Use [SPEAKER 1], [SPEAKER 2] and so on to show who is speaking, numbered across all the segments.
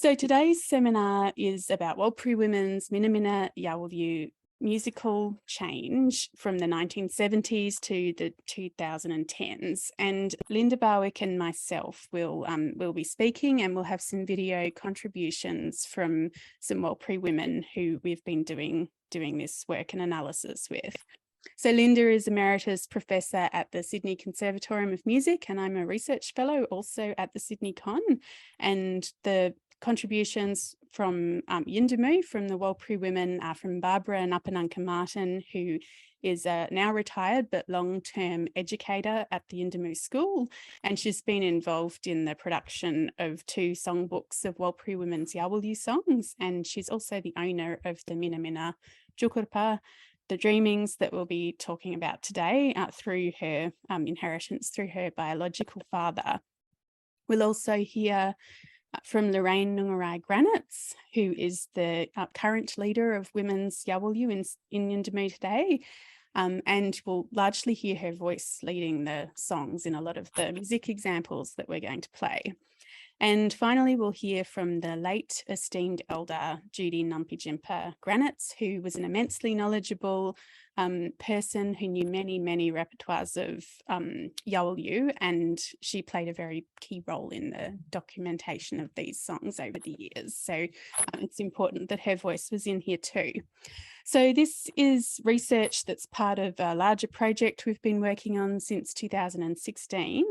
[SPEAKER 1] So today's seminar is about Warlpiri women's Minamina yawulyu musical change from the 1970s to the 2010s. And Linda Barwick and myself will be speaking, and we'll have some video contributions from some Warlpiri women who we've been doing this work and analysis with. So Linda is Emeritus Professor at the Sydney Conservatorium of Music, and I'm a Research Fellow also at the Sydney Con. And the contributions from Yindamu, from the Warlpiri women, are from Barbara Napananka Martin, who is a now retired but long-term educator at the Yindamu School, and she's been involved in the production of 2 songbooks of Warlpiri women's yawulyu songs, and she's also the owner of the Minamina Jukurpa, the dreamings that we'll be talking about today through her inheritance through her biological father. We'll also hear from Lorraine Nungarai Granitz, who is the current leader of women's yawulyu in Yindamu today, and we'll largely hear her voice leading the songs in a lot of the music examples that we're going to play. And finally, we'll hear from the late esteemed elder Judy Numpijimpa Granitz, who was an immensely knowledgeable person who knew many repertoires of yawulyu, and she played a very key role in the documentation of these songs over the years. So it's important that her voice was in here too. So this is research that's part of a larger project we've been working on since 2016,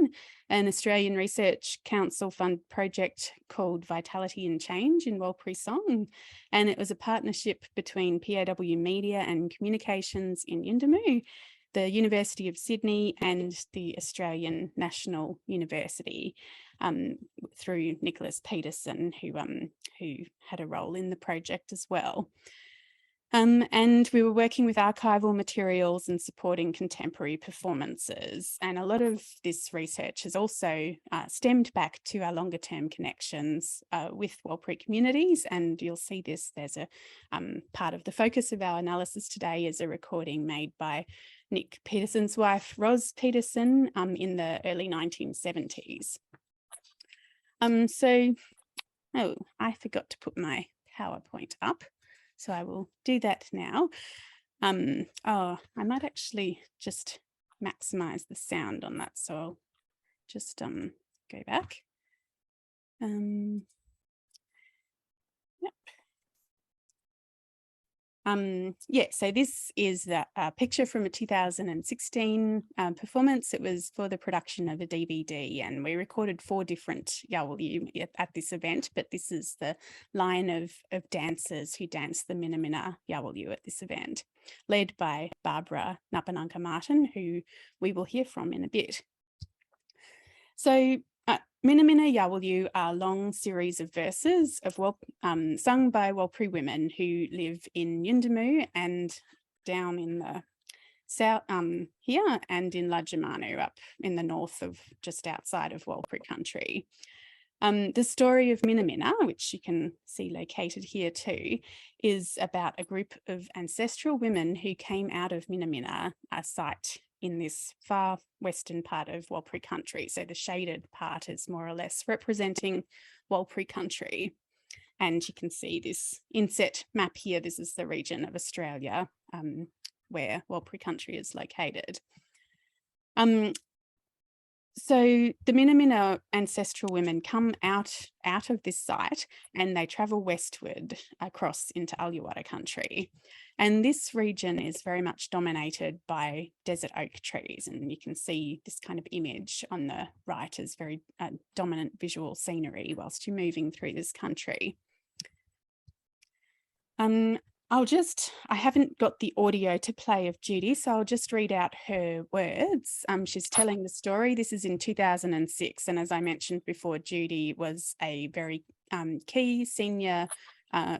[SPEAKER 1] an Australian Research Council fund project called Vitality and Change in Warlpiri Song. And it was a partnership between PAW Media and Communications in Yindamu, the University of Sydney, and the Australian National University, through Nicholas Peterson, who had a role in the project as well. And we were working with archival materials and supporting contemporary performances. And a lot of this research has also stemmed back to our longer term connections with Warlpiri communities. And you'll see this, there's a part of the focus of our analysis today is a recording made by Nick Peterson's wife, Ros Peterson, in the early 1970s. Oh, I forgot to put my PowerPoint up. So I will do that now. I might actually just maximize the sound on that. So I'll just go back. So this is the picture from a 2016 performance. It was for the production of a DVD, and we recorded 4 different yawulyu at this event, but this is the line of dancers who dance the Minamina yawulyu at this event, led by Barbara Napananka Martin, who we will hear from in a bit. So Minamina yawulyu are a long series of verses of sung by Warlpiri women who live in Yindamu and down in the south here, and in Lajamanu up in the north of just outside of Warlpiri country. The story of Minamina, which you can see located here too, is about a group of ancestral women who came out of Minamina, a site in this far western part of Warlpiri country. So the shaded part is more or less representing Warlpiri country. And you can see this inset map here. This is the region of Australia where Warlpiri country is located. So the Minamina ancestral women come out of this site, and they travel westward across into Aluwada country. And this region is very much dominated by desert oak trees. And you can see this kind of image on the right as very dominant visual scenery whilst you're moving through this country. I haven't got the audio to play of Judy, so I'll just read out her words. She's telling the story. This is in 2006. And as I mentioned before, Judy was a very key senior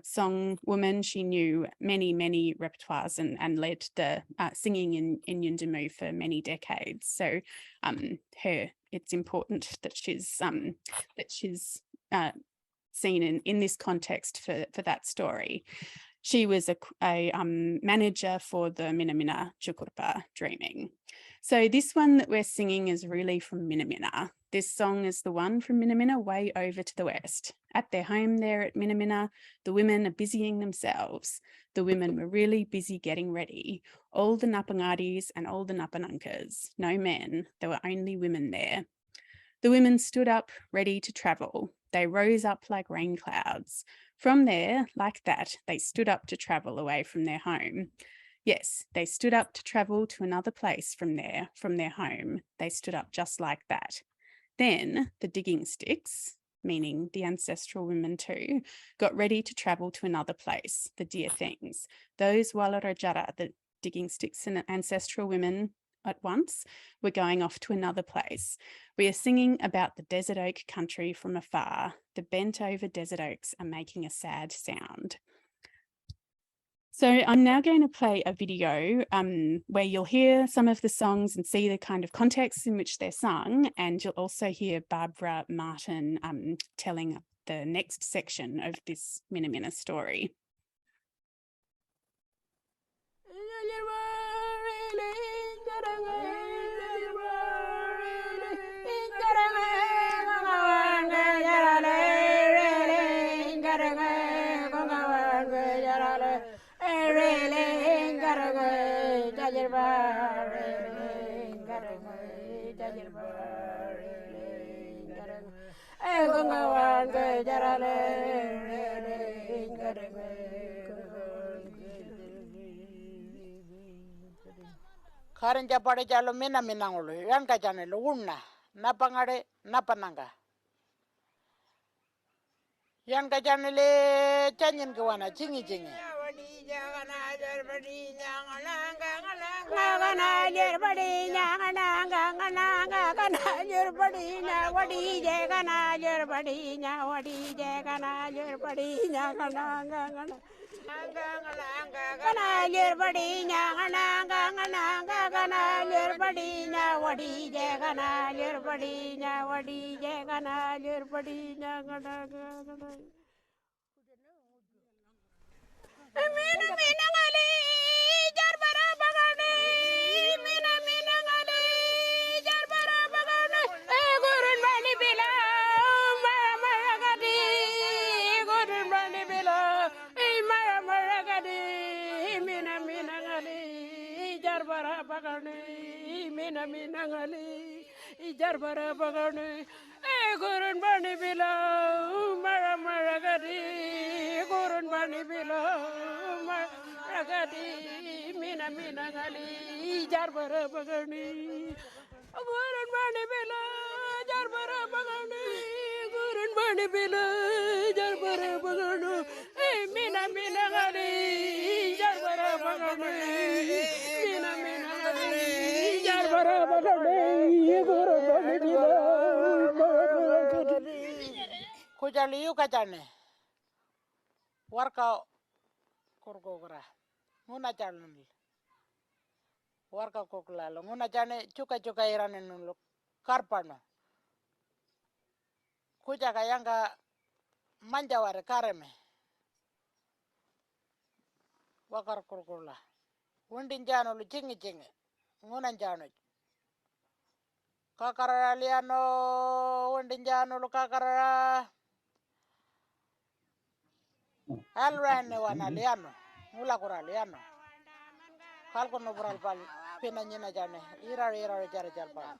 [SPEAKER 1] song woman. She knew many repertoires and led the singing in Yindamu for many decades. So it's important that she's seen in this context for that story. She was a manager for the Minamina Jukurpa dreaming. So this one that we're singing is really from Minamina. This song is the one from Minamina way over to the west. At their home there at Minamina, the women are busying themselves. The women were really busy getting ready. All the Napangadis and all the Napanunkas. No men, there were only women there. The women stood up, ready to travel. They rose up like rain clouds. From there, like that, they stood up to travel away from their home. Yes, they stood up to travel to another place from their home. They stood up just like that. Then the digging sticks, meaning the ancestral women too, got ready to travel to another place, the dear things. Those Walarajara, the digging sticks and ancestral women at once, were going off to another place. We are singing about the desert oak country from afar. The bent over desert oaks are making a sad sound. So I'm now going to play a video where you'll hear some of the songs and see the kind of context in which they're sung, and you'll also hear Barbara Martin telling the next section of this Minamina story.
[SPEAKER 2] Karanja pade jalo Minamina ngolo yan kajane lo unna napangade napananga yan kajane le chanyin kawana chingi Jarbara bagane Curran bani bila mara maragadi Curran bani bila maragadi Minamina ngali Jarbara bagane Curran bani bila Jarbara bagane Curran bani bila Jarbara bagane Minamina ngali Jarbara bagane Minamina ngali Jarbara bagane Kujaliu kajane warka kurgogora nguna jalnul warka koklalo nguna jane chuka irane nulu karpano kuja kayanga manjaware kareme wakar kurgula undin jano lu jingi nguna jano kakara liano undin jano lu kakara alrane wana liano mula kura liano kalko no bural pal pina nyina jane ira jare jalpa.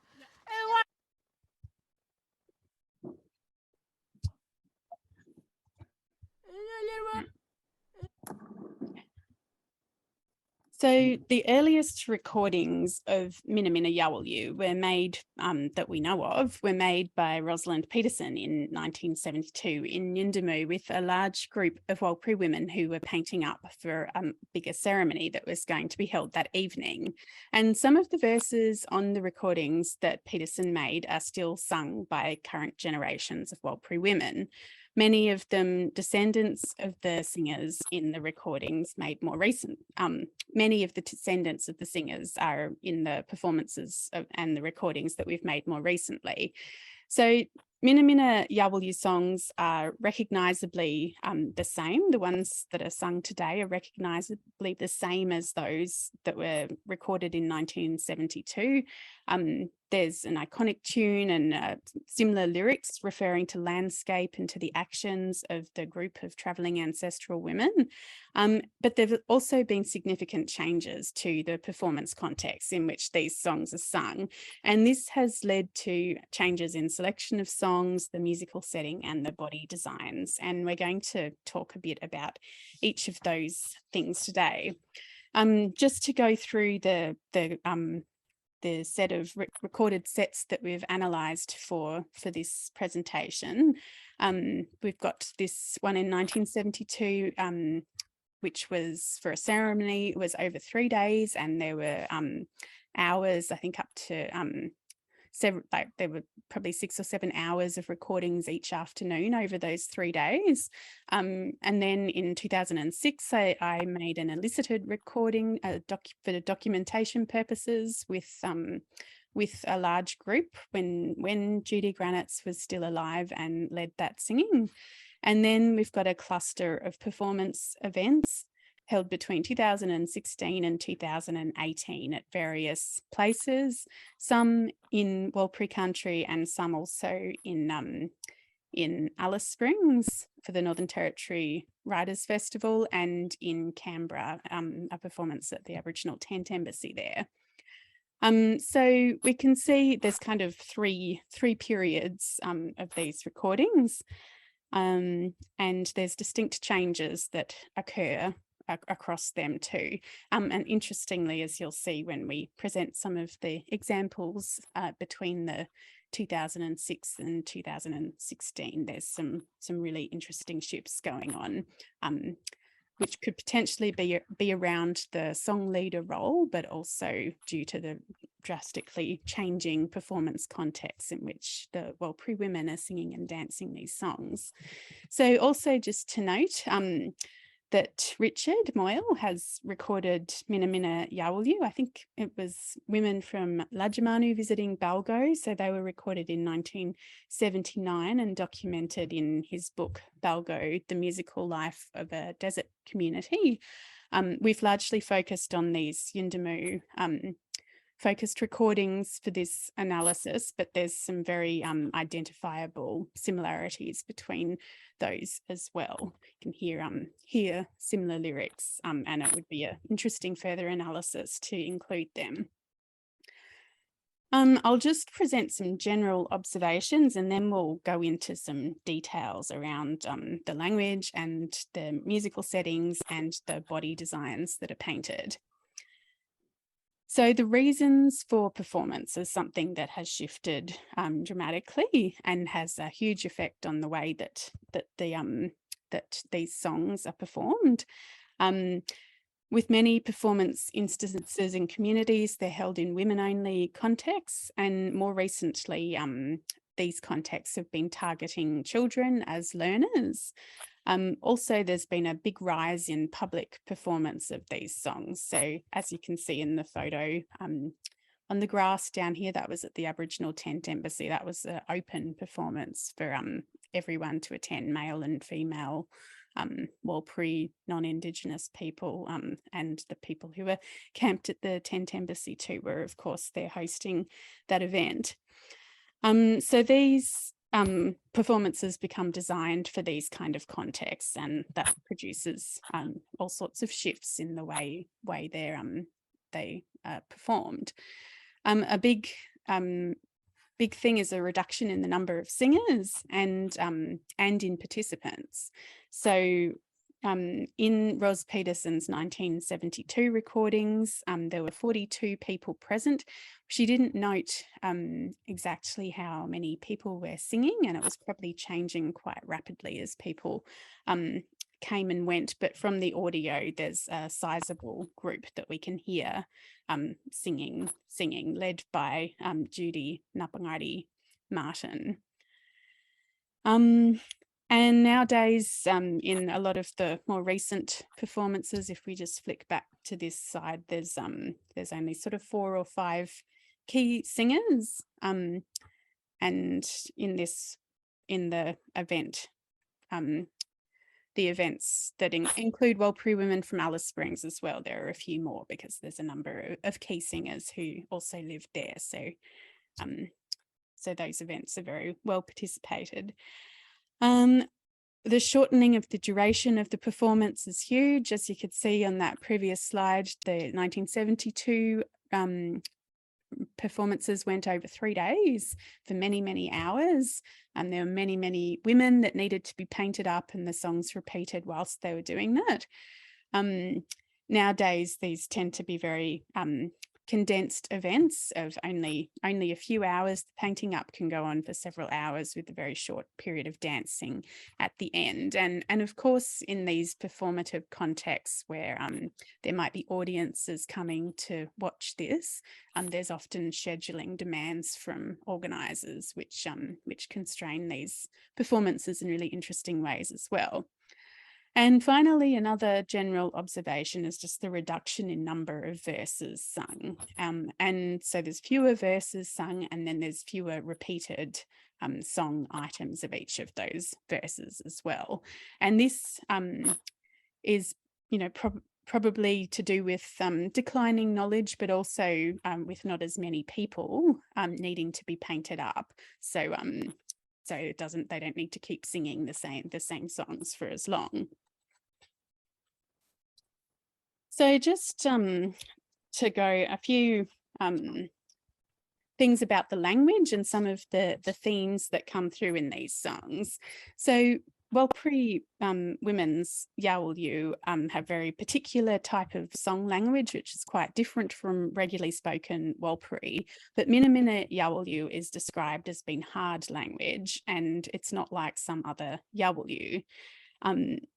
[SPEAKER 1] So the earliest recordings of Minamina yawulyu were made, that we know of, were made by Rosalind Peterson in 1972 in Yuendumu with a large group of Warlpiri women who were painting up for a bigger ceremony that was going to be held that evening. And some of the verses on the recordings that Peterson made are still sung by current generations of Warlpiri women. Many of them descendants of the singers in the recordings made more recent. Many of the descendants of the singers are in the performances and the recordings that we've made more recently. So Minamina yawulyu songs are recognisably the same. The ones that are sung today are recognisably the same as those that were recorded in 1972. There's an iconic tune and similar lyrics referring to landscape and to the actions of the group of travelling ancestral women. But there have also been significant changes to the performance context in which these songs are sung. And this has led to changes in selection of songs, the musical setting and the body designs. And we're going to talk a bit about each of those things today. Just to go through the set of recorded sets that we've analysed for this presentation. We've got this one in 1972, which was for a ceremony. It was over 3 days, and there were hours, I think up to several, like there were probably 6 or 7 hours of recordings each afternoon over those 3 days. And then in 2006, I made an elicited recording for documentation purposes with a large group when Judy Granitz was still alive and led that singing. And then we've got a cluster of performance events held between 2016 and 2018 at various places, some in Warlpiri country and some also in Alice Springs for the Northern Territory Writers Festival, and in Canberra, a performance at the Aboriginal Tent Embassy there. So we can see there's kind of three periods of these recordings, and there's distinct changes that occur across them too. And interestingly, as you'll see when we present some of the examples between the 2006 and 2016, there's some really interesting shifts going on, which could potentially be around the song leader role, but also due to the drastically changing performance context in which the Warlpiri women are singing and dancing these songs. So also just to note, that Richard Moyle has recorded Minamina yawulyu. I think it was women from Lajamanu visiting Balgo. So they were recorded in 1979 and documented in his book, Balgo, The Musical Life of a Desert Community. We've largely focused on these Yundamu focused recordings for this analysis, but there's some very identifiable similarities between those as well. You can hear similar lyrics, and it would be an interesting further analysis to include them. I'll just present some general observations and then we'll go into some details around the language and the musical settings and the body designs that are painted. So the reasons for performance is something that has shifted dramatically and has a huge effect on the way that these songs are performed. With many performance instances in communities, they're held in women-only contexts, and more recently, these contexts have been targeting children as learners. Also, there's been a big rise in public performance of these songs. So as you can see in the photo on the grass down here, that was at the Aboriginal Tent Embassy. That was an open performance for everyone to attend, male and female, Warlpiri, non-Indigenous people, and the people who were camped at the Tent Embassy too were, of course, they're hosting that event. So these performances become designed for these kind of contexts, and that produces all sorts of shifts in the way they performed. A big thing is a reduction in the number of singers and in participants. So in Ros Peterson's 1972 recordings, there were 42 people present. She didn't note exactly how many people were singing, and it was probably changing quite rapidly as people came and went. But from the audio, there's a sizable group that we can hear singing, led by Judy Napangari Martin. And nowadays, in a lot of the more recent performances, if we just flick back to this side, there's only sort of 4 or 5 key singers. And in the event, the events that include Warlpiri women from Alice Springs as well, there are a few more because there's a number of key singers who also live there. So So those events are very well participated. The shortening of the duration of the performance is huge. As you could see on that previous slide, the 1972 performances went over 3 days for many, many hours. And there were many, many women that needed to be painted up and the songs repeated whilst they were doing that. Nowadays, these tend to be very condensed events of only a few hours. The painting up can go on for several hours with a very short period of dancing at the end. And of course, in these performative contexts where there might be audiences coming to watch this, there's often scheduling demands from organisers which constrain these performances in really interesting ways as well. And finally, another general observation is just the reduction in number of verses sung. And so there's fewer verses sung, and then there's fewer repeated song items of each of those verses as well. And this is, probably to do with declining knowledge, but also with not as many people needing to be painted up. So they don't need to keep singing the same songs for as long. So just to go a few things about the language and some of the themes that come through in these songs. So Warlpiri women's yawulyu have very particular type of song language, which is quite different from regularly spoken Warlpiri. But Minamina yawulyu is described as being hard language, and it's not like some other yawulyu.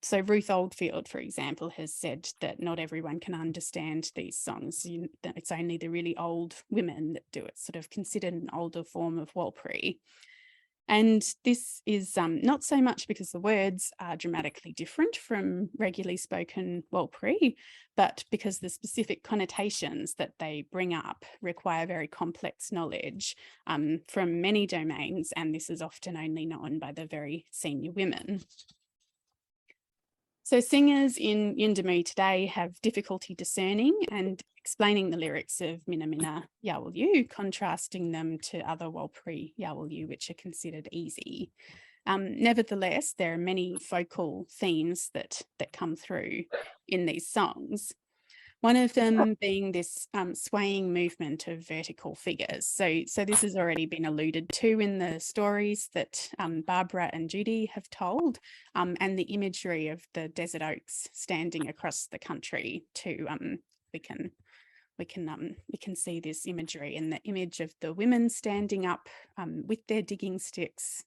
[SPEAKER 1] So Ruth Oldfield, for example, has said that not everyone can understand these songs. It's only the really old women that do it, sort of considered an older form of Warlpiri. And this is not so much because the words are dramatically different from regularly spoken Warlpiri, but because the specific connotations that they bring up require very complex knowledge from many domains, and this is often only known by the very senior women. So singers in Yuendamu today have difficulty discerning and explaining the lyrics of Minamina yawulyu, contrasting them to other Warlpiri yawulyu, which are considered easy. Nevertheless, there are many focal themes that come through in these songs. One of them being this swaying movement of vertical figures. So this has already been alluded to in the stories that Barbara and Judy have told, and the imagery of the desert oaks standing across the country too. We can see this imagery in the image of the women standing up with their digging sticks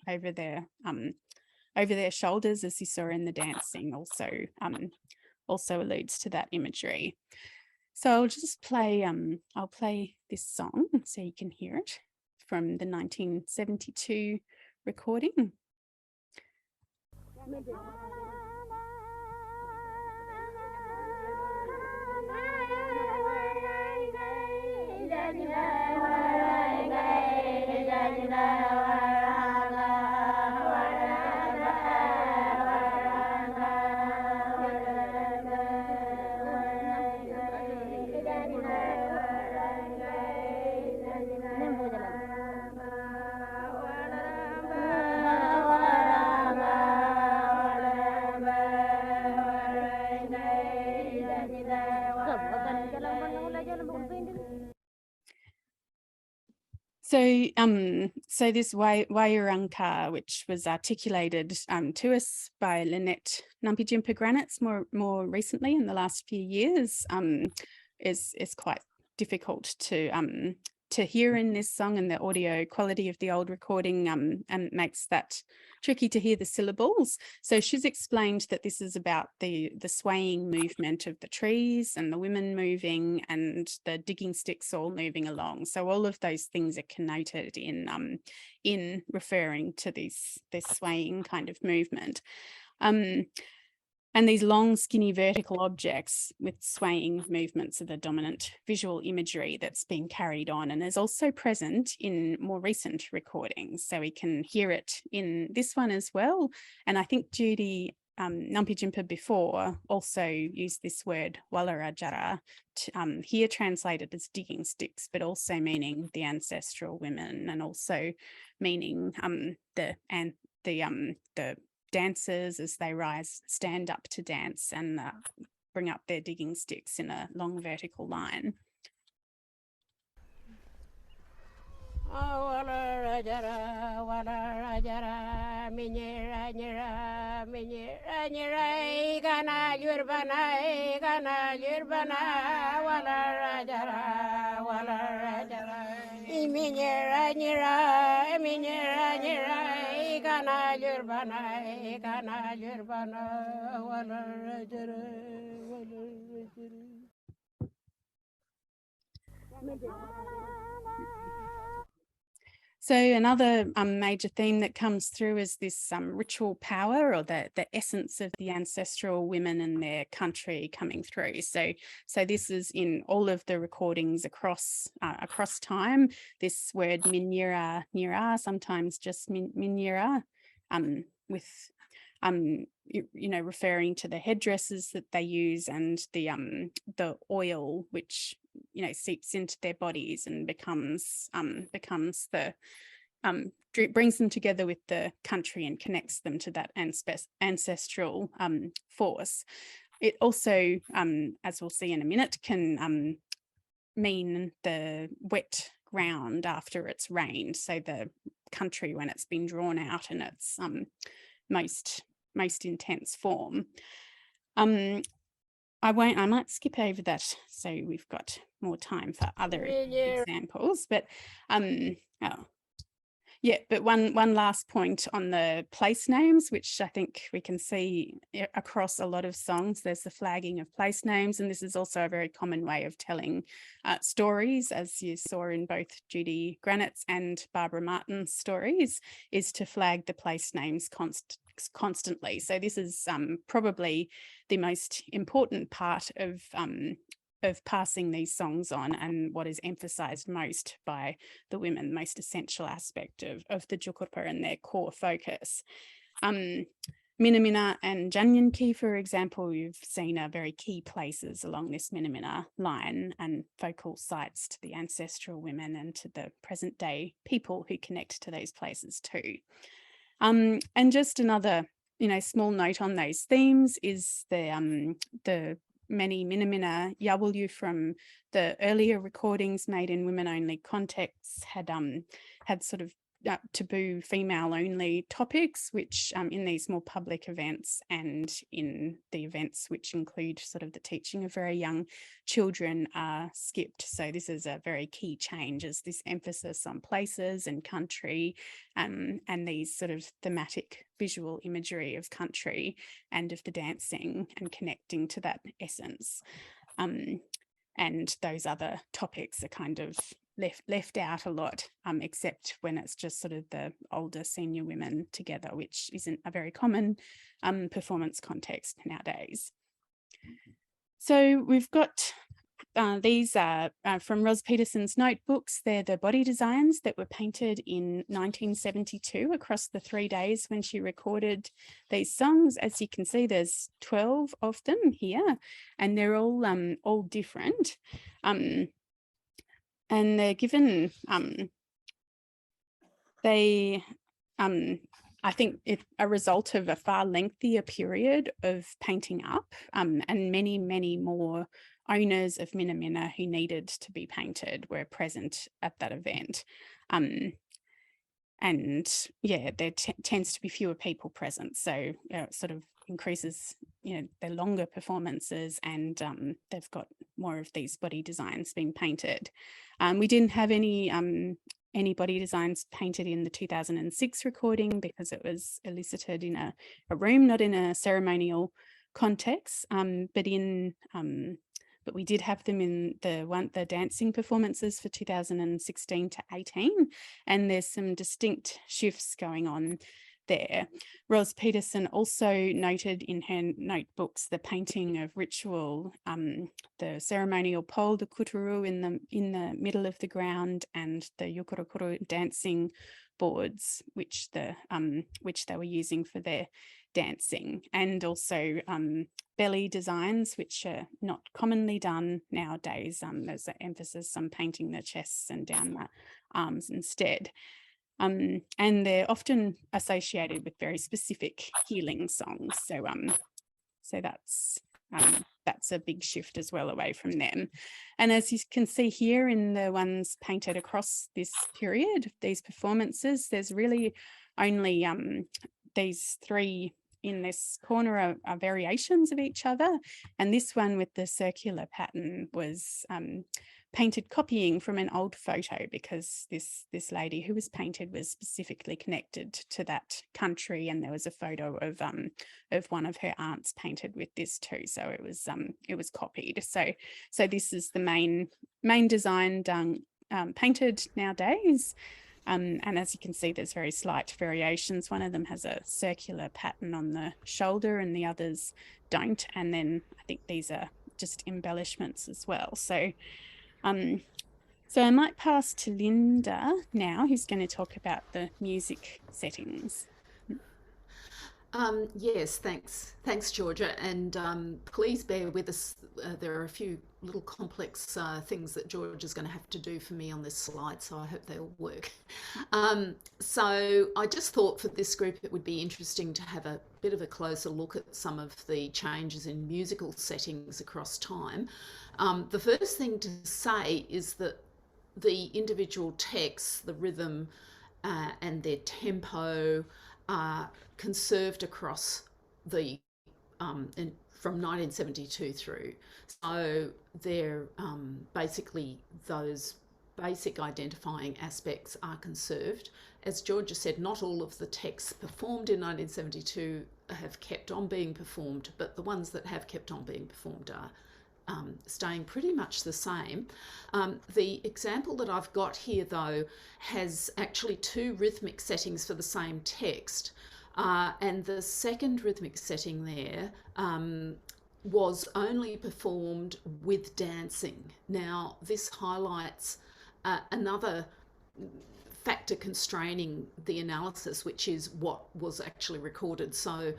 [SPEAKER 1] over their shoulders, as you saw in the dancing, also alludes to that imagery. So I'll just play, I'll play this song so you can hear it from the 1972 recording. So this Wairanga, which was articulated to us by Lynette Numpijimpa Granitz more recently in the last few years, is quite difficult to hear in this song, and the audio quality of the old recording and makes that tricky to hear the syllables. So she's explained that this is about the swaying movement of the trees and the women moving and the digging sticks all moving along. So all of those things are connoted in referring to this swaying kind of movement. And these long, skinny vertical objects with swaying movements are the dominant visual imagery that's been carried on and is also present in more recent recordings. So we can hear it in this one as well. And I think Judy Nampi Jimpa before also used this word walarajara, here translated as digging sticks, but also meaning the ancestral women, and also meaning the dancers as they stand up to dance and bring up their digging sticks in a long vertical line.
[SPEAKER 3] Walarajara, walarajara, minyera, nyera, minyera, nyera, gana yurbana, walarajara, walarajara, minyera, nyera, gana yurbana, walarajara, walarajara.
[SPEAKER 1] So another major theme that comes through is this ritual power, or the essence of the ancestral women and their country coming through. So this is in all of the recordings across time. This word minyera, nira, sometimes just minyera, with referring to the headdresses that they use and the oil which seeps into their bodies and becomes the brings them together with the country and connects them to that ancestral force. It also, as we'll see in a minute, can mean the wet ground after it's rained, so the country when it's been drawn out in its most intense form. I might skip over that so we've got more time for other examples, but but one last point on the place names, which I think we can see across a lot of songs. There's the flagging of place names, and this is also a very common way of telling stories, as you saw in both Judy Granite's and Barbara Martin's stories, is to flag the place names constantly. So this is probably the most important part of passing these songs on, and what is emphasised most by the women, most essential aspect of the Jukurpa and their core focus. Minamina and Janyanki, for example, you've seen are very key places along this Minamina line and focal sites to the ancestral women and to the present day people who connect to those places too. And just another small note on those themes is the many Minamina yawulyu from the earlier recordings made in women-only contexts had sort of taboo female-only topics, which in these more public events and in the events which include sort of the teaching of very young children are skipped. So this is a very key change, as this emphasis on places and country and these sort of thematic visual imagery of country and of the dancing and connecting to that essence. And those other topics are kind of left out a lot, except when it's just sort of the older senior women together, which isn't a very common performance context nowadays. So we've got these are from Ros Peterson's notebooks. They're the body designs that were painted in 1972 across the 3 days when she recorded these songs. As you can see, there's 12 of them here, and they're all different. And they're given, I think it's a result of a far lengthier period of painting up and many, many more owners of Minamina who needed to be painted were present at that event. And yeah, there tends to be fewer people present. So it sort of increases, their longer performances, and they've got more of these body designs being painted. We didn't have any body designs painted in the 2006 recording because it was elicited in a room, not in a ceremonial context, but we did have them in the dancing performances for 2016 to 18, and there's some distinct shifts going on there. Ros Peterson also noted in her notebooks the painting of ritual, the ceremonial pole, the kuturu in the middle of the ground, and the yukurukuru dancing boards, which they were using for their dancing, and also belly designs, which are not commonly done nowadays. There's an emphasis on painting the chests and down the arms instead. And they're often associated with very specific healing songs. So that's a big shift as well away from them. And as you can see here in the ones painted across this period, these performances, there's really only these three in this corner are variations of each other. And this one with the circular pattern was painted copying from an old photo, because this lady who was painted was specifically connected to that country, and there was a photo of one of her aunts painted with this too. So it was copied. So this is the main design done painted nowadays. And as you can see, there's very slight variations. One of them has a circular pattern on the shoulder and the others don't. And then I think these are just embellishments as well. So I might pass to Linda now, who's going to talk about the music settings.
[SPEAKER 4] Yes, thanks, Georgia, and please bear with us. There are a few little complex things that Georgia's going to have to do for me on this slide, so I hope they'll work. So I just thought for this group it would be interesting to have a bit of a closer look at some of the changes in musical settings across time. The first thing to say is that the individual texts, the rhythm and their tempo are conserved across the from 1972 through. So they're basically those basic identifying aspects are conserved. As Georgia said, not all of the texts performed in 1972 have kept on being performed, but the ones that have kept on being performed are staying pretty much the same. The example that I've got here, though, has actually two rhythmic settings for the same text. And the second rhythmic setting there was only performed with dancing. Now, this highlights another factor constraining the analysis, which is what was actually recorded. So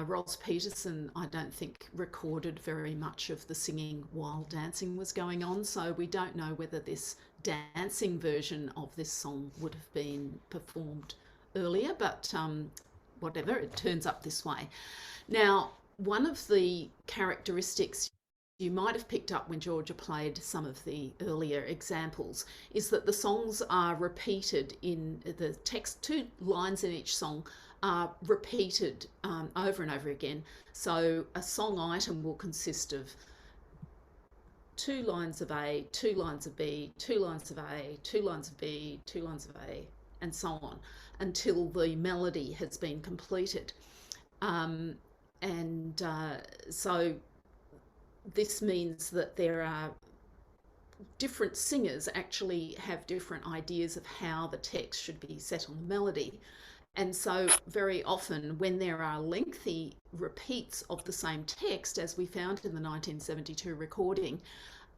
[SPEAKER 4] Rolls Peterson, I don't think, recorded very much of the singing while dancing was going on. So we don't know whether this dancing version of this song would have been performed earlier, but whatever, it turns up this way. Now, one of the characteristics you might have picked up when Georgia played some of the earlier examples is that the songs are repeated in the text. Two lines in each song are repeated over and over again. So a song item will consist of 2 lines of A, 2 lines of B, 2 lines of A, 2 lines of B, 2 lines of A, and so on, until the melody has been completed. So this means that there are different singers actually have different ideas of how the text should be set on the melody. And so very often when there are lengthy repeats of the same text, as we found in the 1972 recording,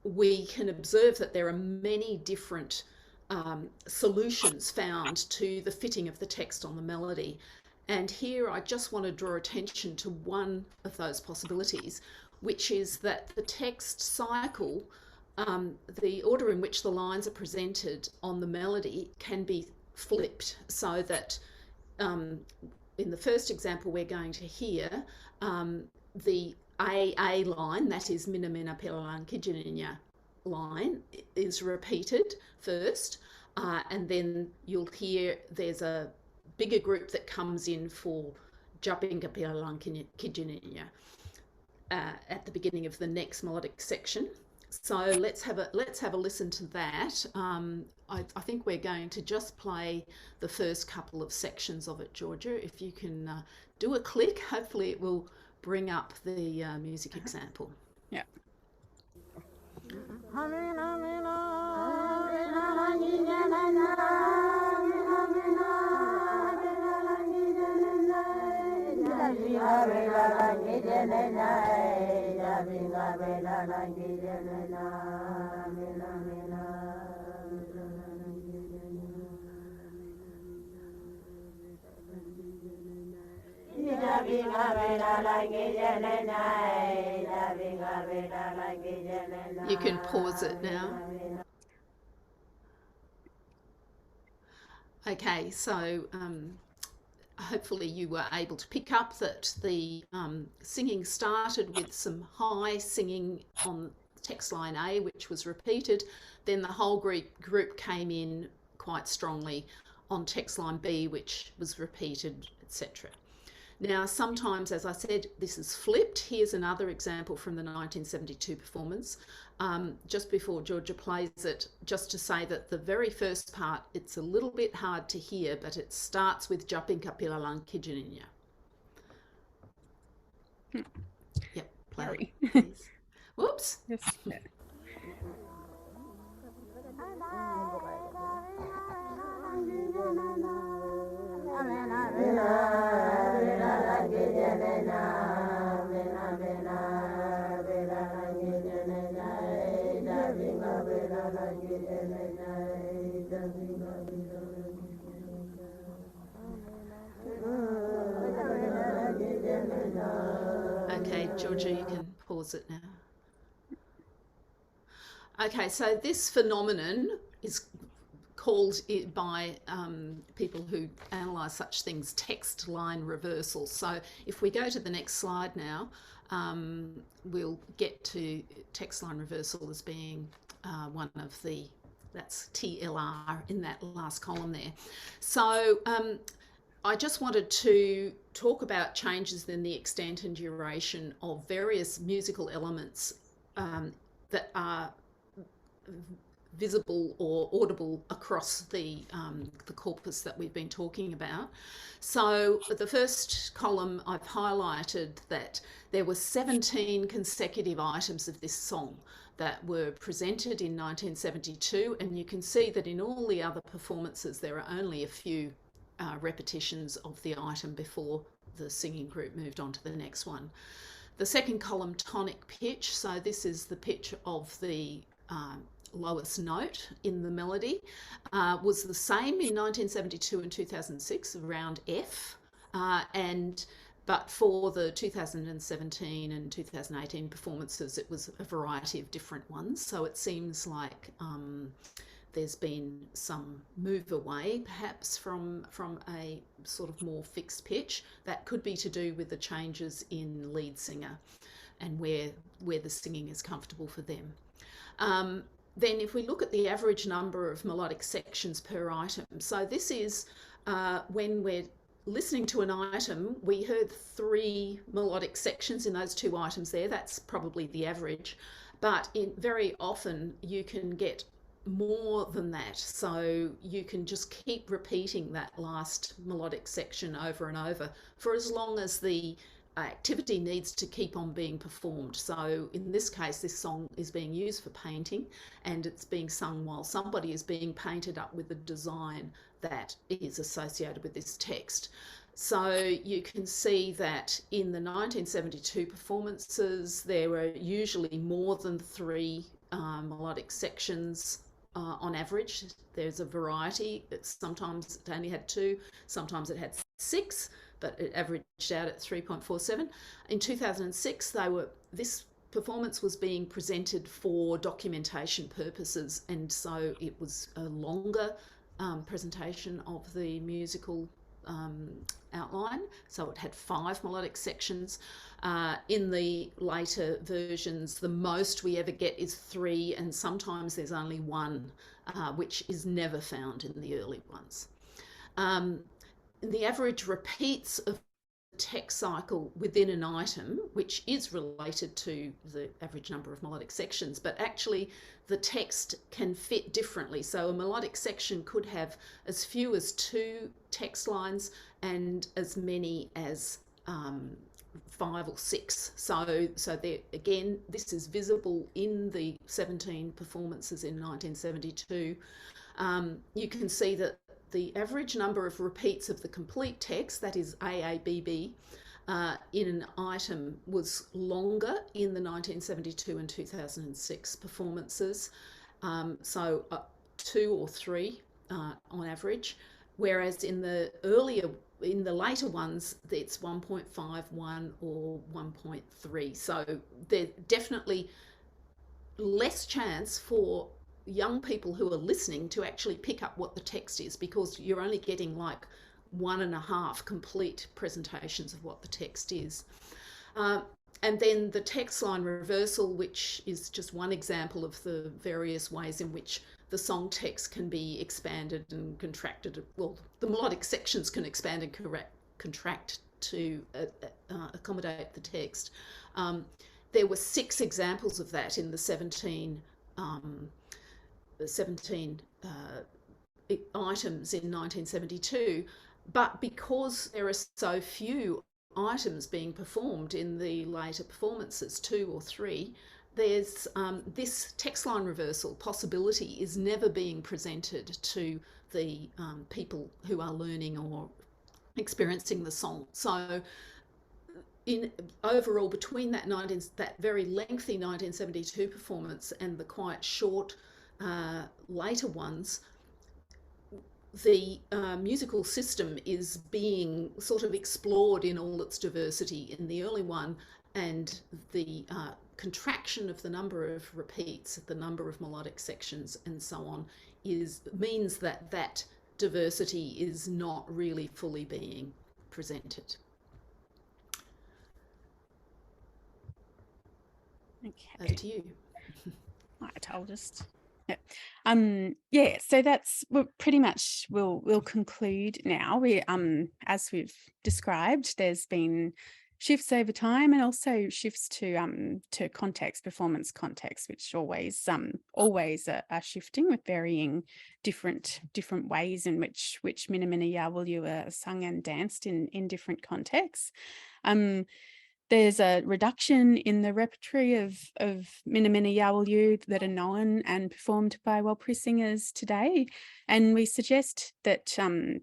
[SPEAKER 4] we can observe that there are many different solutions found to the fitting of the text on the melody. And here I just want to draw attention to one of those possibilities, which is that the text cycle, the order in which the lines are presented on the melody can be flipped, so that in the first example we're going to hear, the A line, that is Minamina Pelalankijinya line, is repeated first, and then you'll hear there's a bigger group that comes in for Japinga Pelalankijinya at the beginning of the next melodic section. So let's have a listen to that. I think we're going to just play the first couple of sections of it, Georgia. If you can do a click, hopefully it will bring up the music example.
[SPEAKER 1] Yeah.
[SPEAKER 3] Minamina,
[SPEAKER 4] You can pause it now. Okay, so hopefully you were able to pick up that the singing started with some high singing on text line A, which was repeated. Then the whole group came in quite strongly on text line B, which was repeated, etc. Now, sometimes, as I said, this is flipped. Here's another example from the 1972 performance. Just before Georgia plays it, just to say that the very first part, it's a little bit hard to hear, but it starts with Japin Kapila Lankijaninya. Yep, play it, please. Whoops.
[SPEAKER 1] Yes.
[SPEAKER 4] Okay, Georgia, you can pause it now. Okay, so this phenomenon is called by people who analyse such things text line reversal. So if we go to the next slide now, we'll get to text line reversal as being one of the, that's TLR in that last column there. So I just wanted to talk about changes in the extent and duration of various musical elements that are visible or audible across the corpus that we've been talking about. So the first column, I've highlighted that there were 17 consecutive items of this song that were presented in 1972, and you can see that in all the other performances there are only a few repetitions of the item before the singing group moved on to the next one. The second column, tonic pitch, so this is the pitch of the lowest note in the melody, was the same in 1972 and 2006, around F, but for the 2017 and 2018 performances it was a variety of different ones. So it seems like there's been some move away perhaps from a sort of more fixed pitch. That could be to do with the changes in lead singer and where the singing is comfortable for them. Then if we look at the average number of melodic sections per item, so this is when we're listening to an item, we heard 3 melodic sections in those 2 items there. That's probably the average, but very often you can get more than that, so you can just keep repeating that last melodic section over and over for as long as the activity needs to keep on being performed. So in this case, this song is being used for painting, and it's being sung while somebody is being painted up with a design that is associated with this text. So you can see that in the 1972 performances there were usually more than 3 melodic sections on average. There's a variety. Sometimes it only had 2, sometimes it had 6, but it averaged out at 3.47. In 2006, this performance was being presented for documentation purposes, and so it was a longer presentation of the musical outline. So it had 5 melodic sections. In the later versions, the most we ever get is 3, and sometimes there's only 1, which is never found in the early ones. The average repeats of the text cycle within an item, which is related to the average number of melodic sections, but actually the text can fit differently. So a melodic section could have as few as 2 text lines and as many as 5 or 6. So there, again, this is visible in the 17 performances in 1972. You can see that the average number of repeats of the complete text, that is AABB, in an item was longer in the 1972 and 2006 performances, so 2 or 3 on average, whereas in the earlier in the later ones, it's 1.51 or 1.3. So there's definitely less chance for young people who are listening to actually pick up what the text is, because you're only getting like 1.5 complete presentations of what the text is. And then the text line reversal, which is just one example of the various ways in which the song text can be expanded and contracted. Well, the melodic sections can expand and contract to accommodate the text. There were 6 examples of that in the 17 items in 1972, but because there are so few items being performed in the later performances, 2 or 3, there's this text line reversal possibility is never being presented to the people who are learning or experiencing the song. So in overall, between that very lengthy 1972 performance and the quite short later ones, the musical system is being sort of explored in all its diversity in the early one, and the contraction of the number of repeats, the number of melodic sections and so on, means that diversity is not really fully being presented.
[SPEAKER 1] Okay.
[SPEAKER 4] Over to you.
[SPEAKER 1] Right, I'll just yeah, so that's pretty much we'll conclude now. We as we've described, there's been shifts over time, and also shifts to context, performance context, which always are shifting with varying different ways in which Minamina yawulyu are sung and danced in different contexts. There's a reduction in the repertory of Minamina yawulyu that are known and performed by Warlpiri singers today, and we suggest that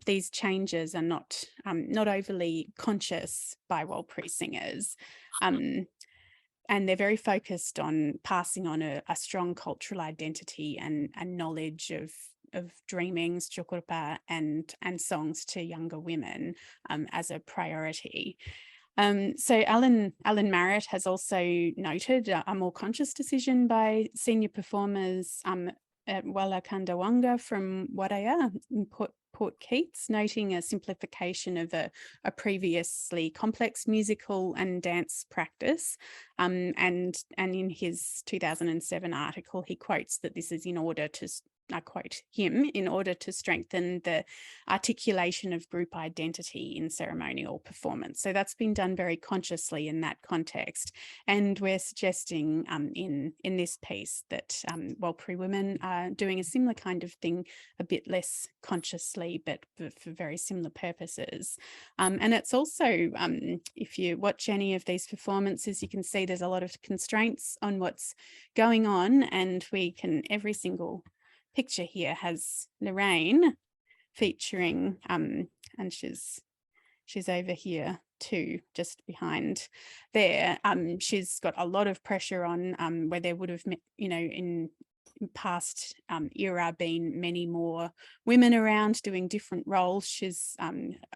[SPEAKER 1] these changes are not overly conscious by Warlpiri singers, and they're very focused on passing on a strong cultural identity and knowledge of dreamings, chukurpa, and songs to younger women as a priority. So Alan Marrett has also noted a more conscious decision by senior performers at Wallakandawanga from Waraya in Port Keats, noting a simplification of a previously complex musical and dance practice. And in his 2007 article, he quotes that this is in order to, I quote him, in order to strengthen the articulation of group identity in ceremonial performance. So that's been done very consciously in that context. And we're suggesting in this piece that Warlpiri women are doing a similar kind of thing, a bit less consciously, but for very similar purposes. And it's also, if you watch any of these performances, you can see there's a lot of constraints on what's going on, and we can, every single picture here has Lorraine featuring, and she's over here too, just behind there. She's got a lot of pressure on where there would have, in past era been many more women around doing different roles. She's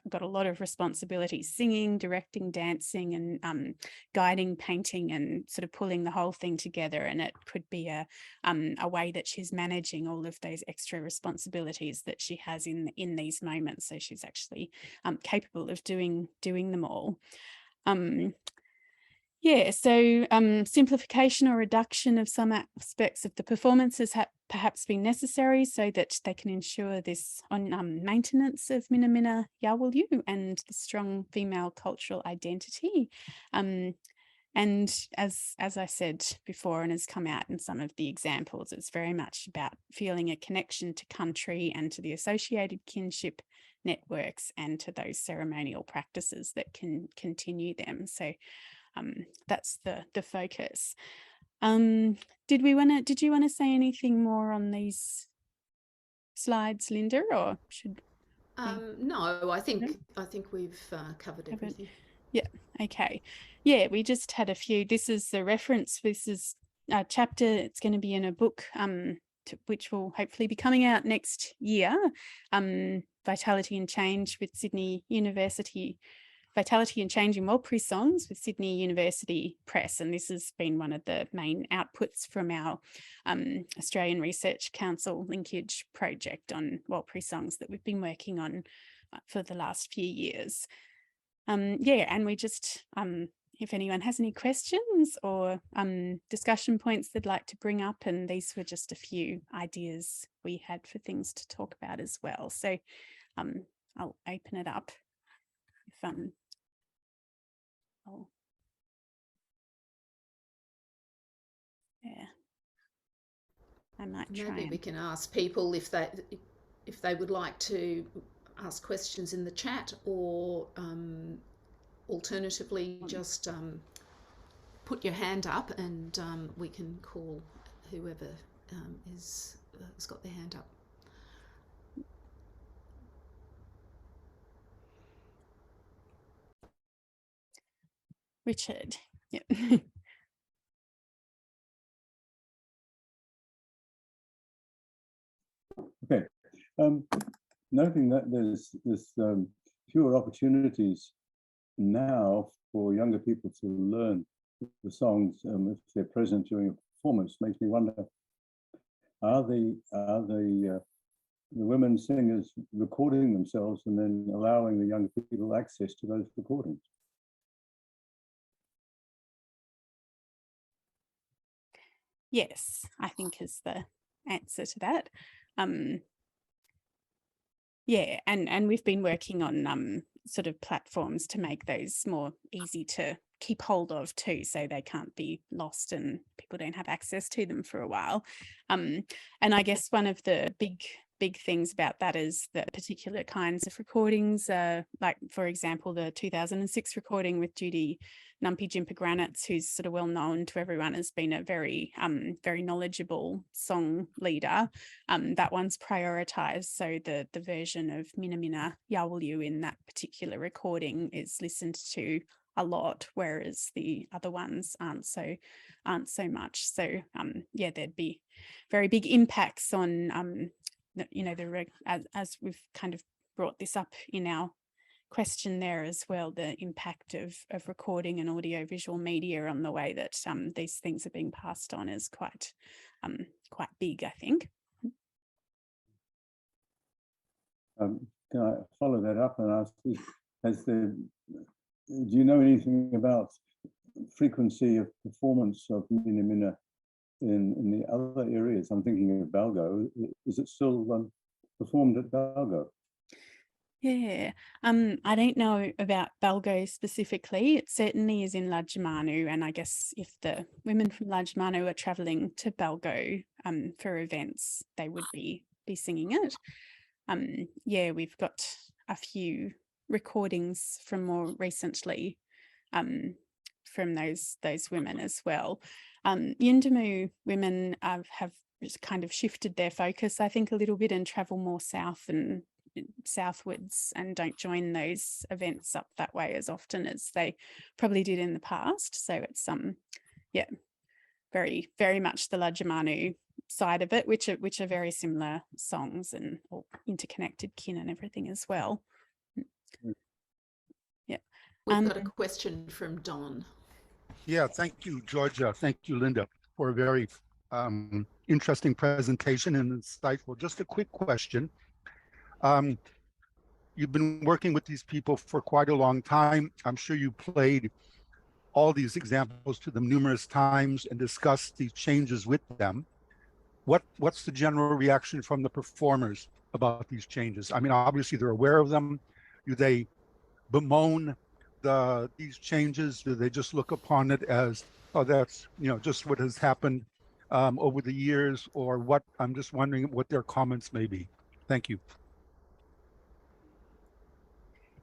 [SPEAKER 1] got a lot of responsibilities, singing, directing, dancing, and guiding, painting, and sort of pulling the whole thing together. And it could be a way that she's managing all of those extra responsibilities that she has in these moments. So she's actually capable of doing them all. Yeah, so simplification or reduction of some aspects of the performances have perhaps been necessary so that they can ensure this maintenance of Minamina yawulyu and the strong female cultural identity. And as I said before, and has come out in some of the examples, it's very much about feeling a connection to country and to the associated kinship networks and to those ceremonial practices that can continue them. So that's the focus. Did you want to say anything more on these slides, Linda, or should?
[SPEAKER 4] No, I think we've covered everything.
[SPEAKER 1] Yeah. Okay. Yeah, we just had a few. This is the reference. This is a chapter. It's going to be in a book which will hopefully be coming out next year, Vitality and Change with Sydney University, Vitality and Change in Warlpiri Songs with Sydney University Press. And this has been one of the main outputs from our Australian Research Council linkage project on Warlpiri songs that we've been working on for the last few years. And we just, if anyone has any questions or discussion points they'd like to bring up, and these were just a few ideas we had for things to talk about as well. So I'll open it up. If yeah, I might try.
[SPEAKER 4] Maybe we can ask people if they would like to ask questions in the chat, or alternatively just put your hand up and we can call whoever has got their hand up.
[SPEAKER 1] Richard. Yep.
[SPEAKER 5] Okay. Noting that there's fewer opportunities now for younger people to learn the songs if they're present during a performance, makes me wonder: are the women singers recording themselves and then allowing the younger people access to those recordings?
[SPEAKER 1] Yes, I think is the answer to that. Yeah, and we've been working on sort of platforms to make those more easy to keep hold of too, so they can't be lost and people don't have access to them for a while. And I guess one of the big things about that is that particular kinds of recordings, like for example the 2006 recording with Judy Numpy Jimper Granitz, who's sort of well known to everyone as being a very knowledgeable song leader. That one's prioritized, so the version of Minamina yawulyu in that particular recording is listened to a lot, whereas the other ones aren't so much. So yeah, there'd be very big impacts on as we've kind of brought this up in our question there as well, the impact of recording and audiovisual media on the way that these things are being passed on is quite big, I think.
[SPEAKER 5] Can I follow that up and ask, do you know anything about frequency of performance of Minamina in the other areas? I'm thinking of Balgo. Is it still performed at Balgo?
[SPEAKER 1] Yeah, I don't know about Balgo specifically. It certainly is in Lajamanu, and I guess if the women from Lajamanu are travelling to Balgo for events, they would be singing it. Yeah, we've got a few recordings from more recently from those women as well. Yindamu women have kind of shifted their focus, I think, a little bit and travel more south and southwards and don't join those events up that way as often as they probably did in the past. So it's yeah, very, very much the Lajamanu side of it, which are very similar songs and all interconnected kin and everything as well. Yeah.
[SPEAKER 4] We've got a question from Don.
[SPEAKER 6] Yeah, thank you, Georgia. Thank you, Linda, for a very interesting presentation and insightful. Just a quick question. You've been working with these people for quite a long time. I'm sure you played all these examples to them numerous times and discussed these changes with them. What's the general reaction from the performers about these changes? I mean, obviously they're aware of them. Do they bemoan these changes? Do they just look upon it as, oh, that's just what has happened over the years, or what? I'm just wondering what their comments may be. Thank you.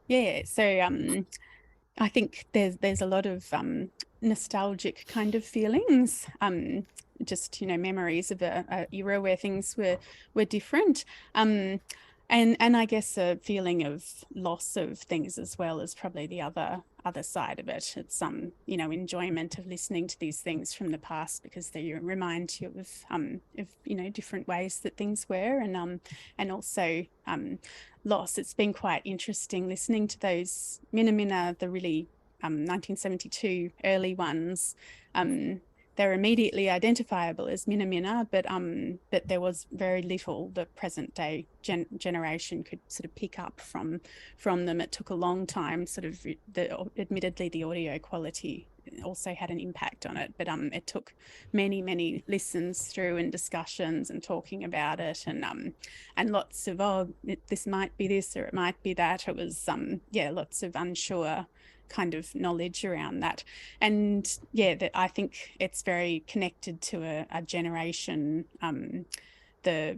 [SPEAKER 1] Yeah, so I think there's a lot of nostalgic kind of feelings, just memories of a era where things were different. And I guess a feeling of loss of things as well is probably the other side of it. It's enjoyment of listening to these things from the past, because they remind you of different ways that things were, and also loss. It's been quite interesting listening to those Minamina, the really 1972 early ones. They're immediately identifiable as Minamina, but there was very little the present day generation could sort of pick up from them. It took a long time. Admittedly, the audio quality also had an impact on it, but it took many listens through and discussions and talking about it, and lots of this might be this or it might be that. It was lots of unsure kind of knowledge around that. And I think it's very connected to a generation. The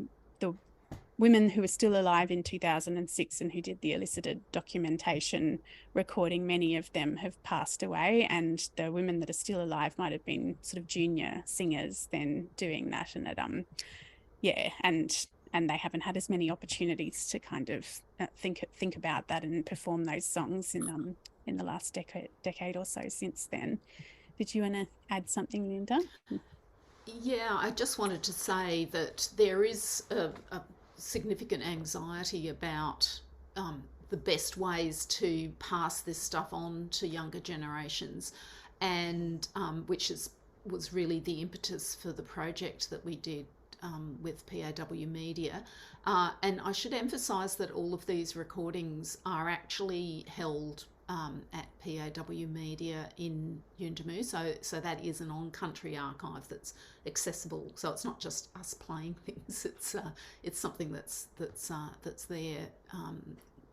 [SPEAKER 1] women who were still alive in 2006 and who did the elicited documentation recording, many of them have passed away, and the women that are still alive might have been sort of junior singers then doing that, and and they haven't had as many opportunities to kind of think about that and perform those songs in the last decade or so since then. Did you want to add something, Linda?
[SPEAKER 4] Yeah, I just wanted to say that there is a significant anxiety about the best ways to pass this stuff on to younger generations, and which was really the impetus for the project that we did with PAW Media. And I should emphasise that all of these recordings are actually held at PAW Media in Yuendamu, so that is an on-country archive that's accessible. So it's not just us playing things; it's something that's there.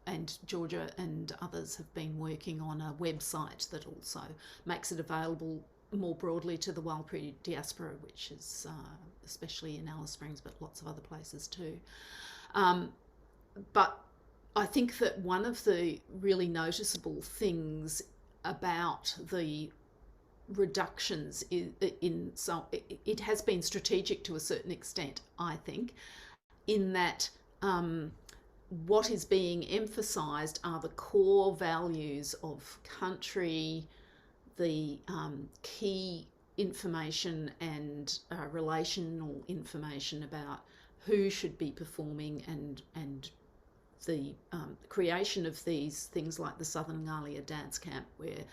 [SPEAKER 4] And Georgia and others have been working on a website that also makes it available more broadly to the Warlpiri diaspora, which is especially in Alice Springs, but lots of other places too. But I think that one of the really noticeable things about the reductions it has been strategic to a certain extent, I think, in that what is being emphasised are the core values of country, the key information and relational information about who should be performing, and the creation of these things like the Southern Ngalia Dance Camp, where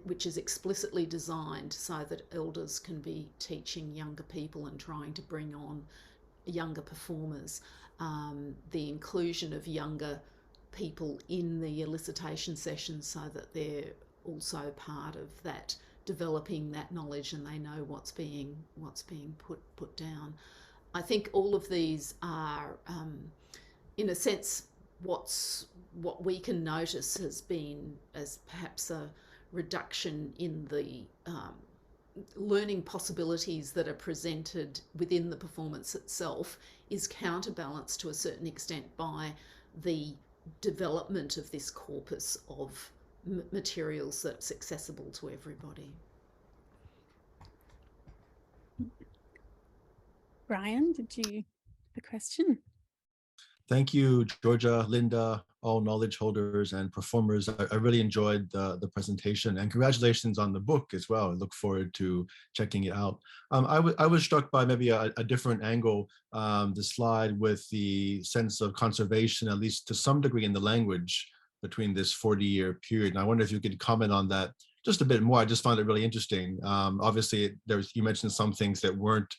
[SPEAKER 4] which is explicitly designed so that elders can be teaching younger people and trying to bring on younger performers. The inclusion of younger people in the elicitation sessions so that they're also part of that, developing that knowledge, and they know what's being put down. I think all of these are, in a sense, what we can notice has been as perhaps a reduction in the learning possibilities that are presented within the performance itself, is counterbalanced to a certain extent by the development of this corpus of materials that's accessible to everybody.
[SPEAKER 1] Brian, did you have a question?
[SPEAKER 7] Thank you, Georgia, Linda, all knowledge holders and performers. I really enjoyed the presentation, and congratulations on the book as well. I look forward to checking it out. I was struck by maybe a different angle, the slide with the sense of conservation, at least to some degree, in the language between this 40-year period. And I wonder if you could comment on that just a bit more. I just found it really interesting. Obviously, you mentioned some things that weren't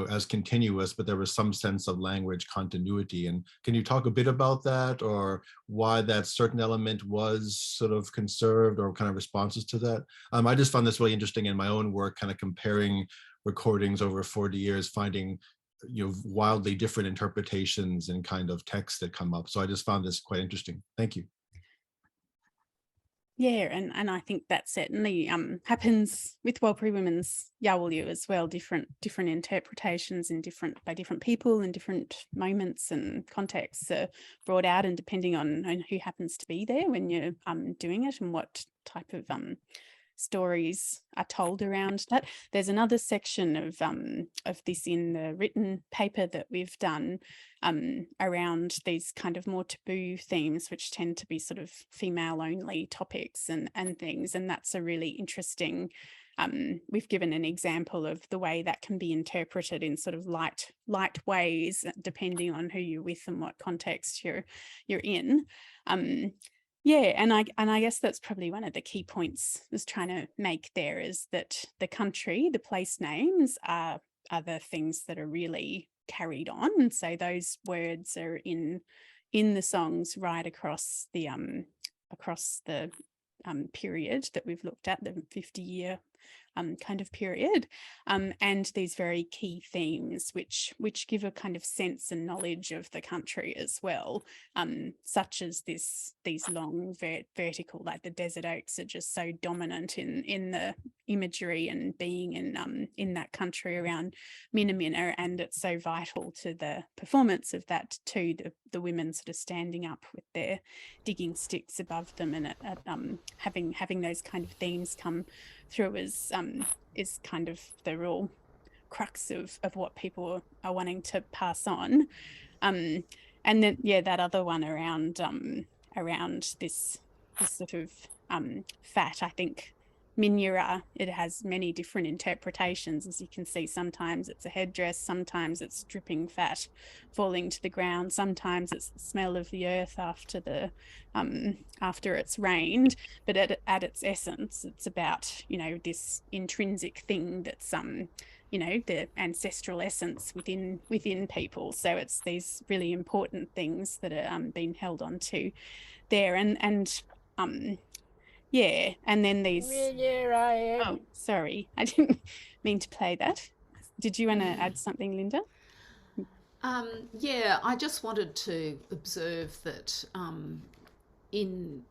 [SPEAKER 7] as continuous, but there was some sense of language continuity. And can you talk a bit about that, or why that certain element was sort of conserved, or kind of responses to that? I just found this really interesting in my own work, kind of comparing recordings over 40 years, finding wildly different interpretations and kind of texts that come up. So I just found this quite interesting. Thank you.
[SPEAKER 1] Yeah, and I think that certainly happens with Warlpiri women's yawulyu as well. Different interpretations and by different people in different moments and contexts are brought out, and depending on who happens to be there when you're doing it, and what type of stories are told around that. There's another section of this in the written paper that we've done around these kind of more taboo themes, which tend to be sort of female only topics and things. And that's a really interesting, we've given an example of the way that can be interpreted in sort of light ways, depending on who you're with and what context you're in. Yeah, and I guess that's probably one of the key points I was trying to make there, is that the country, the place names are the things that are really carried on. And so those words are in the songs right across the period that we've looked at, the 50-year kind of period, and these very key themes which give a kind of sense and knowledge of the country as well, such as these long vertical, like the desert oaks are just so dominant in the imagery and being in that country around Minamina, and it's so vital to the performance of that too, the women sort of standing up with their digging sticks above them, and having those kind of themes come through is kind of the real crux of what people are wanting to pass on. And then that other one around this sort of fat, I think Minura, it has many different interpretations. As you can see, sometimes it's a headdress, sometimes it's dripping fat falling to the ground, sometimes it's the smell of the earth after it's rained. But at its essence, it's about, this intrinsic thing that's the ancestral essence within people. So it's these really important things that are being held on to there, and and then these, oh, sorry, I didn't mean to play that. Did you want to add something, Linda?
[SPEAKER 4] Yeah, I just wanted to observe that in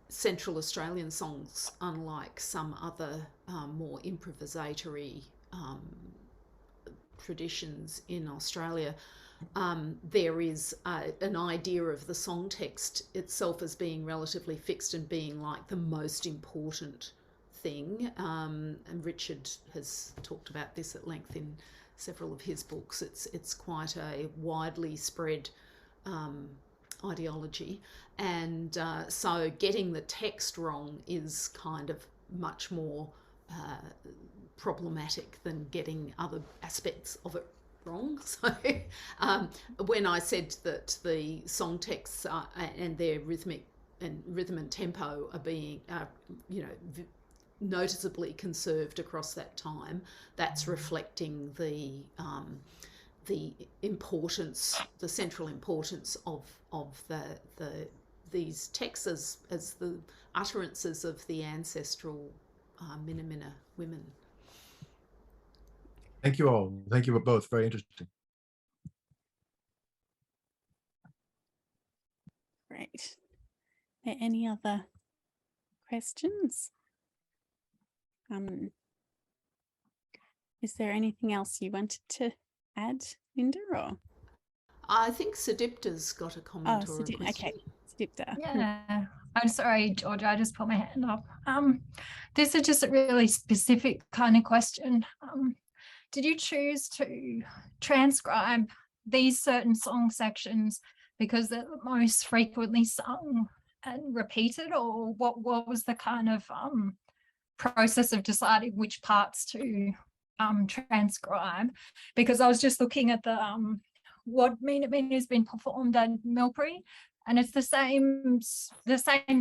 [SPEAKER 4] Central Australian songs, unlike some other more improvisatory traditions in Australia, there is an idea of the song text itself as being relatively fixed and being like the most important thing. And Richard has talked about this at length in several of his books. It's quite a widely spread ideology, and so getting the text wrong is kind of much more problematic than getting other aspects of it wrong. So when I said that the song texts and their rhythm and tempo are being noticeably conserved across that time, that's reflecting the importance, the central importance of these texts as the utterances of the ancestral Minamina women.
[SPEAKER 7] Thank you all. Thank you both. Very interesting.
[SPEAKER 1] Great. Are there any other questions? Is there anything else you wanted to add, Linda? Or
[SPEAKER 4] I think Sedipta's got a comment or a question.
[SPEAKER 1] Okay, Sedipta.
[SPEAKER 8] Yeah, I'm sorry, Georgia, I just put my hand up. This is just a really specific kind of question. Did you choose to transcribe these certain song sections because they're the most frequently sung and repeated, or what was the kind of process of deciding which parts to transcribe? Because I was just looking at the what Minamina has been performed at Warlpiri, and it's the same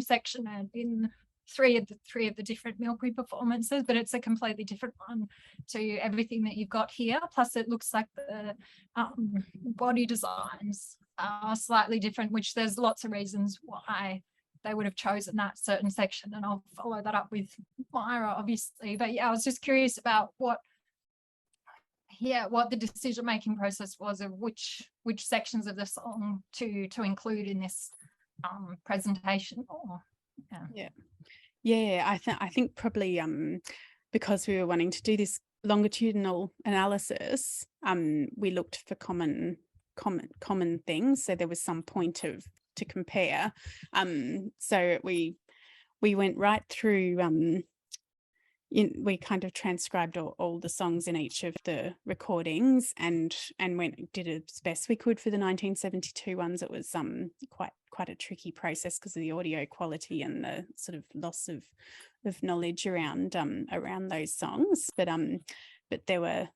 [SPEAKER 8] section in three of the different Warlpiri performances, but it's a completely different one to everything that you've got here. Plus it looks like the body designs are slightly different, which there's lots of reasons why they would have chosen that certain section, and I'll follow that up with Myra, obviously. But yeah, I was just curious about what the decision-making process was of which sections of the song to include in this presentation.
[SPEAKER 1] I think probably because we were wanting to do this longitudinal analysis, we looked for common things, so there was some point to compare. So we went right through we kind of transcribed all the songs in each of the recordings and did as best we could for the 1972 ones. It was quite a tricky process because of the audio quality and the sort of loss of knowledge around those songs. But there were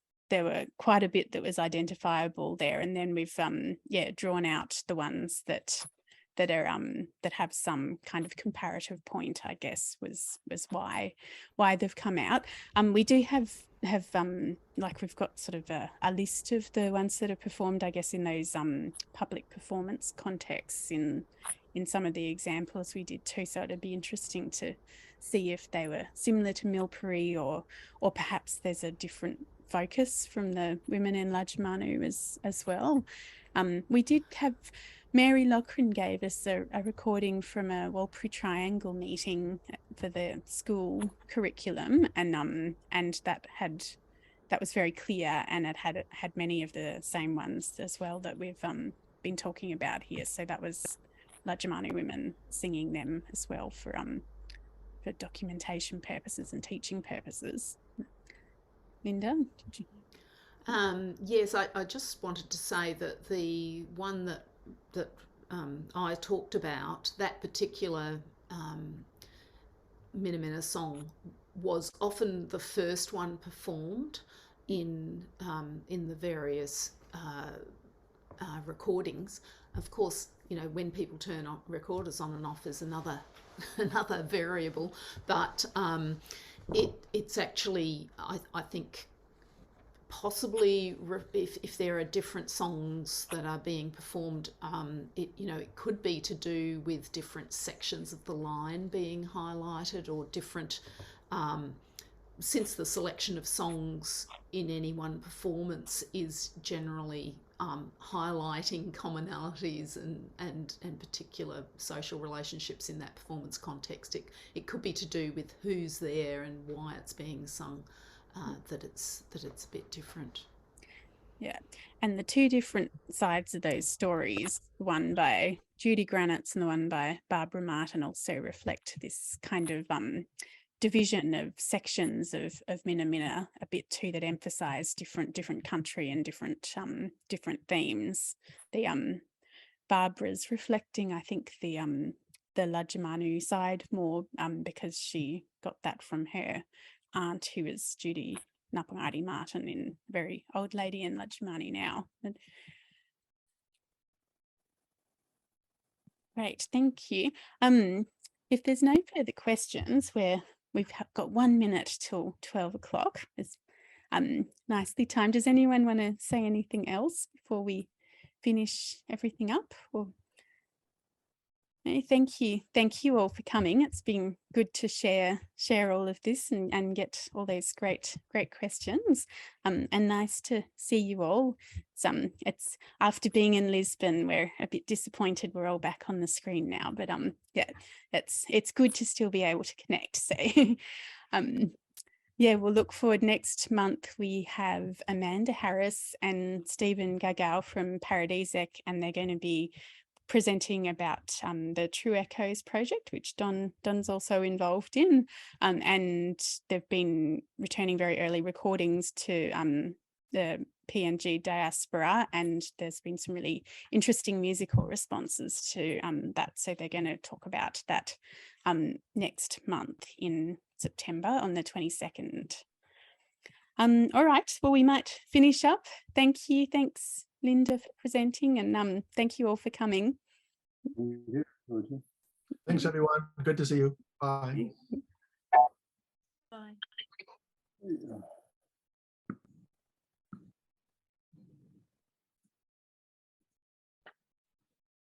[SPEAKER 1] quite a bit that was identifiable there, and then we've drawn out the ones that have some kind of comparative point, I guess, was why they've come out. We do have like we've got sort of a list of the ones that are performed, I guess, in those public performance contexts in some of the examples we did too. So it'd be interesting to see if they were similar to Warlpiri or perhaps there's a different focus from the women in Lajmanu as well. We did have Mary Lochran gave us a recording from a Warlpiri Triangle meeting for the school curriculum, and that was very clear, and it had many of the same ones as well that we've been talking about here. So that was Lajmanu women singing them as well for documentation purposes and teaching purposes. Linda, did you?
[SPEAKER 4] Yes, I just wanted to say that the one that I talked about, that particular Minamina song, was often the first one performed in the various recordings. Of course, you know, when people turn on recorders on and off is another variable, but it's actually, I think, possibly if there are different songs that are being performed, it could be to do with different sections of the line being highlighted, or different, since the selection of songs in any one performance is generally highlighting commonalities and particular social relationships in that performance context. It could be to do with who's there and why it's being sung. That it's a bit different.
[SPEAKER 1] Yeah, and the two different sides of those stories, the one by Judy Granitz and the one by Barbara Martin, also reflect this kind of division of sections of Minamina a bit too, that emphasise different country and different themes. The Barbara's reflecting, I think, the Lajmanu side more because she got that from her aunt, who is Judy Napangari Martin, in very old lady in Lajmanu now. Great, thank you. If there's no further questions, we've got 1 minute till 12 o'clock. It's nicely timed. Does anyone want to say anything else before we finish everything up? Or no, thank you all for coming. It's been good to share all of this and get all those great questions, and nice to see you all. It's after being in Lisbon, we're a bit disappointed we're all back on the screen now, but yeah, it's good to still be able to connect. So yeah, we'll look forward. Next month we have Amanda Harris and Stephen Gagau from Paradisec, and they're going to be presenting about the True Echoes project, which Don's also involved in, and they've been returning very early recordings to the PNG diaspora, and there's been some really interesting musical responses to that. So they're going to talk about that next month in September on the 22nd. All right, well, we might finish up. Thank you. Thanks, Linda, for presenting, and thank you all for coming.
[SPEAKER 7] Thanks, everyone. Good to see you. Bye.
[SPEAKER 1] Bye.
[SPEAKER 5] Yeah.